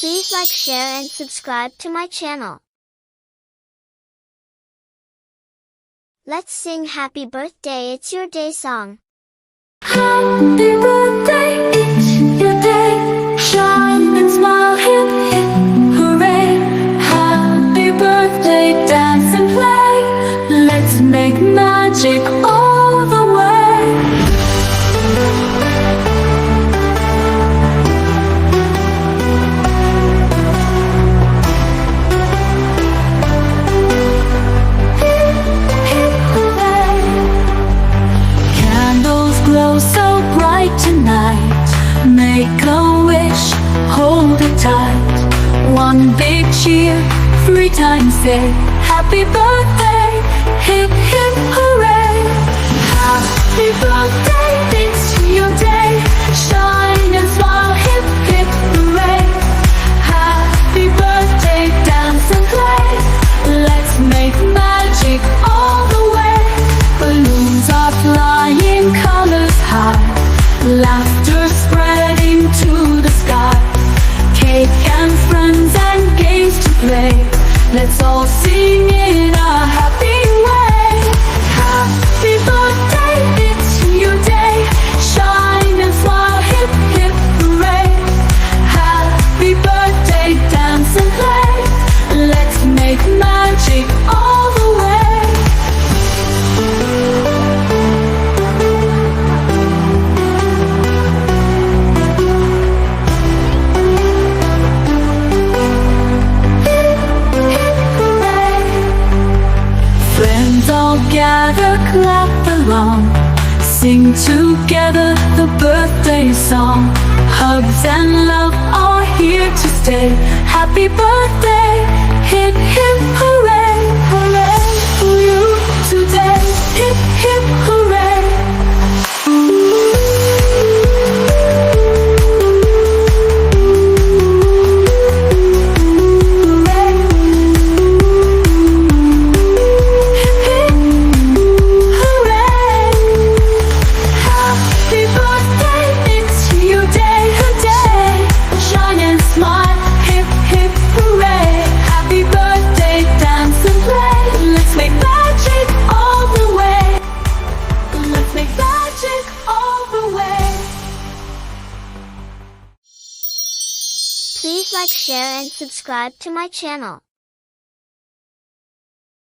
Please like, share and subscribe to my channel. Let's sing Happy Birthday, It's Your Day song. Happy birthday, it's your day. Shine and smile, hip hip hooray. Happy birthday, dance and play. Let's make magic all the way. Hip hip hooray. Candles glow so bright tonight. Make a wish, hold it tight. One big cheer, 3 times say happy birthday, hip hip hooray. Happy birthday, it's your day. Shine and smile, hip hip hooray. Happy birthday, dance and play. Let's make magic all the way. Balloons are flying, colors high. Laughter spreading to the sky. Cake and friends and games to play. Let's all sing in a happy way. Happy birthday, it's your day. Shine and smile, hip hip hooray. Happy birthday, dance and play. Let's make magic all the way. Friends all gather, clap along. Sing together the birthday song. Hugs and love are here to stay. Happy birthday, hip hip hooray. Hooray for you today. Hip hip hooray. Please like, share and subscribe to my channel.